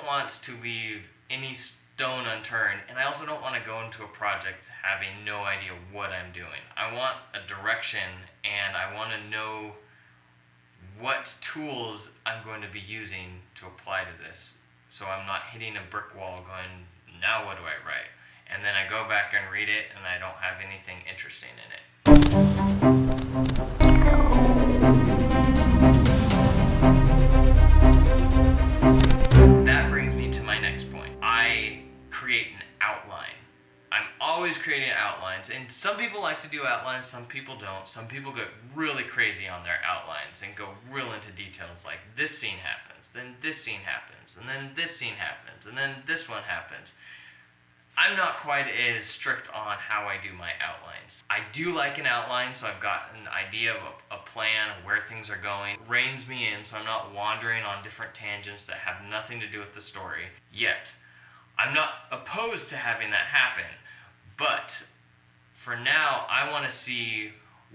don't want to leave any stone unturned, and I also don't want to go into a project having no idea what I'm doing. I want a direction, and I want to know what tools I'm going to be using to apply to this, so I'm not hitting a brick wall going, now what do I write? And then I go back and read it, and I don't have anything interesting in it. That brings me to my next point. I create an outline. I'm always creating outlines, and some people like to do outlines, some people don't. Some people get really crazy on their outlines and go real into details, like this scene happens, then this scene happens, and then this scene happens, and then this one happens. I'm not quite as strict on how I do my outlines. I do like an outline, so I've got an idea of a plan of where things are going. It reins me in, so I'm not wandering on different tangents that have nothing to do with the story. Yet, I'm not opposed to having that happen, but for now, I want to see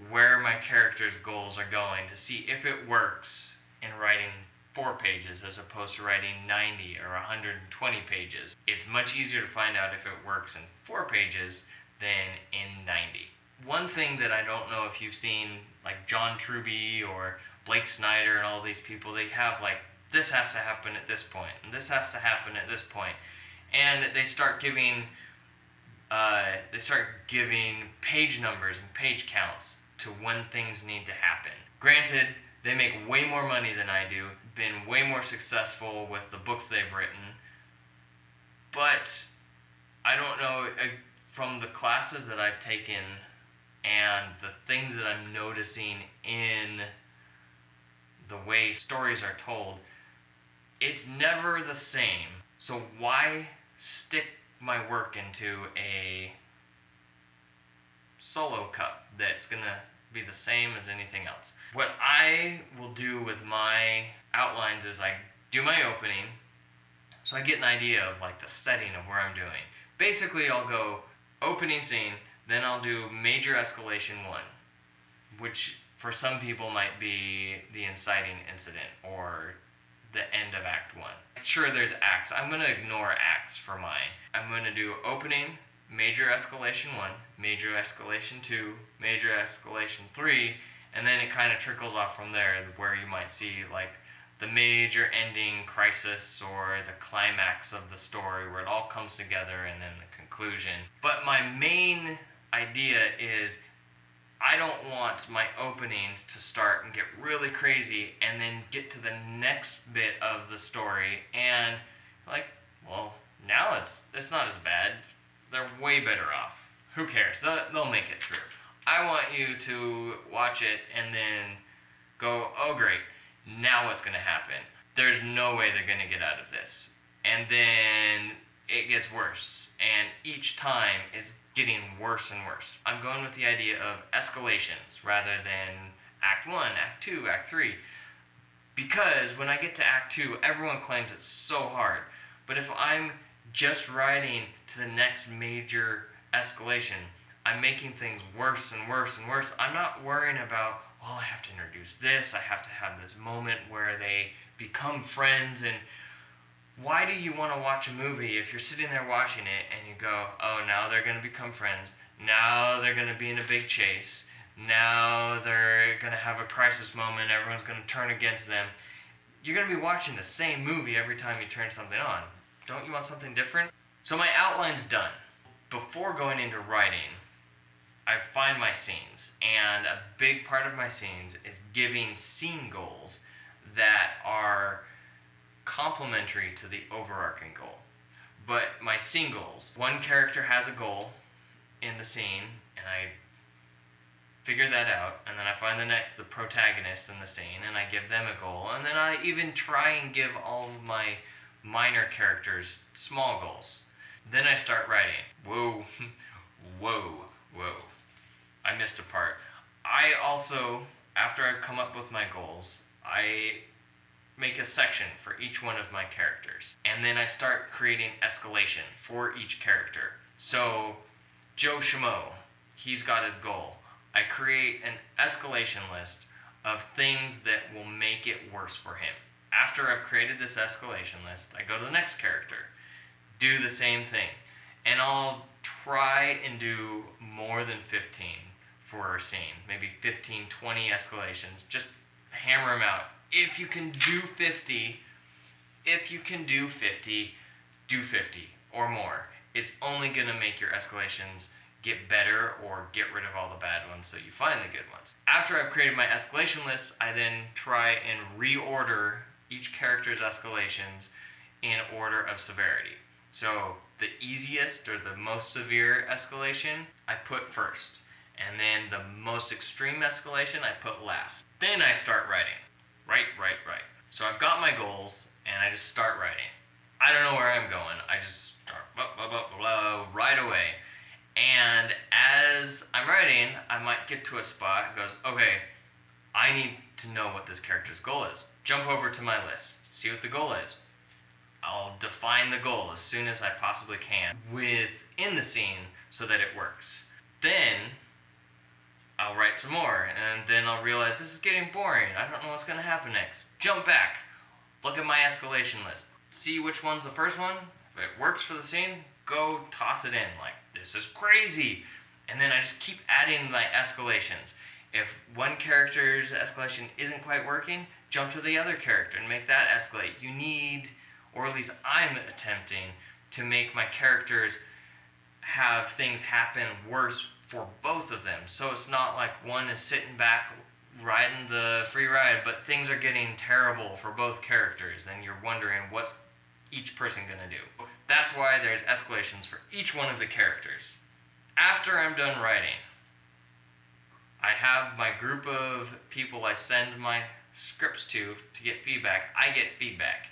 where my character's goals are going, to see if it works in writing 4 pages as opposed to writing 90 or 120 pages. It's much easier to find out if it works in 4 pages than in 90. One thing that I don't know if you've seen, like John Truby or Blake Snyder and all these people, they have like, this has to happen at this point, and this has to happen at this point. And they start giving page numbers and page counts to when things need to happen. Granted, they make way more money than I do, been way more successful with the books they've written, but I don't know, from the classes that I've taken and the things that I'm noticing in the way stories are told, it's never the same. So why stick my work into a solo cut that's gonna be the same as anything else? What I will do with my outlines is I do my opening, so I get an idea of like the setting of where I'm doing. Basically, I'll go opening scene, then I'll do major escalation 1, which for some people might be the inciting incident or the end of Act 1. Sure, there's acts. I'm going to ignore acts for mine. I'm going to do opening, major escalation 1, major escalation 2, major escalation 3, and then it kind of trickles off from there, where you might see like the major ending crisis or the climax of the story where it all comes together, and then the conclusion. But my main idea is I don't want my openings to start and get really crazy and then get to the next bit of the story and like, well, now it's not as bad. They're way better off. Who cares? They'll make it through. I want you to watch it and then go, oh great, now what's going to happen? There's no way they're going to get out of this. And then it gets worse, and each time is getting worse and worse. I'm going with the idea of escalations rather than Act 1, Act 2, Act 3. Because when I get to Act 2, everyone claims it's so hard. But if I'm just writing to the next major escalation, I'm making things worse and worse and worse. I'm not worrying about, well, I have to introduce this, I have to have this moment where they become friends. And why do you want to watch a movie if you're sitting there watching it and you go, oh, now they're going to become friends, now they're going to be in a big chase, now they're going to have a crisis moment, everyone's going to turn against them. You're going to be watching the same movie every time you turn something on. Don't you want something different? So my outline's done. Before going into writing, I find my scenes, and a big part of my scenes is giving scene goals that are complementary to the overarching goal. But my scene goals, one character has a goal in the scene, and I figure that out, and then I find the protagonist in the scene, and I give them a goal, and then I even try and give all of my minor characters small goals. Then I start writing. Whoa, I missed a part. I also, after I've come up with my goals, I make a section for each one of my characters. And then I start creating escalations for each character. So, Joe Schmo, he's got his goal. I create an escalation list of things that will make it worse for him. After I've created this escalation list, I go to the next character, do the same thing, and I'll try and do more than 15 for a scene, maybe 15, 20 escalations. Just hammer them out. If you can do 50, do 50 or more. It's only going to make your escalations get better or get rid of all the bad ones so you find the good ones. After I've created my escalation list, I then try and reorder each character's escalations in order of severity. So the easiest or the most severe escalation I put first, and then the most extreme escalation I put last. Then I start writing. Right. So I've got my goals and I just start writing. I don't know where I'm going. I just start right away. And as I'm writing, I might get to a spot that goes, okay, I need to know what this character's goal is. Jump over to my list, see what the goal is. I'll define the goal as soon as I possibly can within the scene so that it works. Then I'll write some more, and then I'll realize this is getting boring. I don't know what's going to happen next. Jump back, look at my escalation list, see which one's the first one. If it works for the scene, go toss it in. Like, this is crazy. And then I just keep adding my escalations. If one character's escalation isn't quite working, jump to the other character and make that escalate. You need, or at least I'm attempting, to make my characters have things happen worse for both of them. So it's not like one is sitting back riding the free ride, but things are getting terrible for both characters, and you're wondering what's each person gonna do. That's why there's escalations for each one of the characters. After I'm done writing, I have my group of people I send my scripts to get feedback. I get feedback.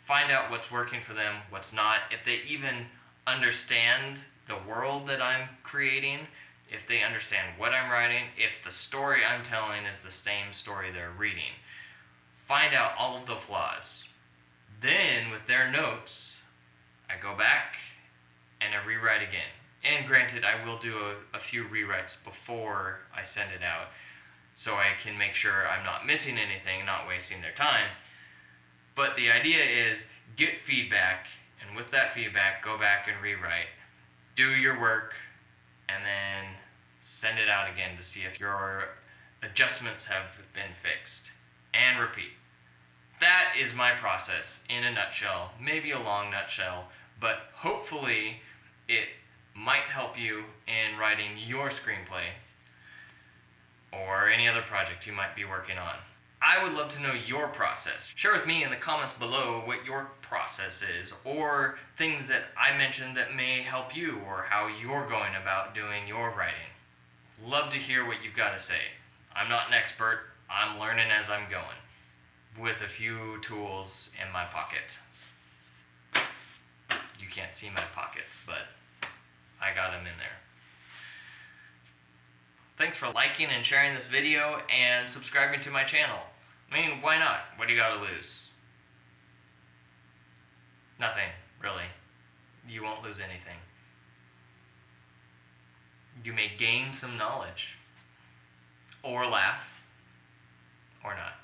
Find out what's working for them, what's not. If they even understand the world that I'm creating, if they understand what I'm writing, if the story I'm telling is the same story they're reading. Find out all of the flaws. Then, with their notes, I go back and I rewrite again. And granted, I will do a few rewrites before I send it out, so I can make sure I'm not missing anything, not wasting their time. But the idea is get feedback, and with that feedback, go back and rewrite. Do your work, and then send it out again to see if your adjustments have been fixed. And repeat. That is my process in a nutshell, maybe a long nutshell, but hopefully it might help you in writing your screenplay or any other project you might be working on. I would love to know your process. Share with me in the comments below what your process is, or things that I mentioned that may help you, or how you're going about doing your writing. Love to hear what you've got to say. I'm not an expert. I'm learning as I'm going, with a few tools in my pocket. You can't see my pockets, but I got them in there. Thanks for liking and sharing this video and subscribing to my channel. I mean, why not? What do you got to lose? Nothing, really. You won't lose anything. You may gain some knowledge, or laugh, or not.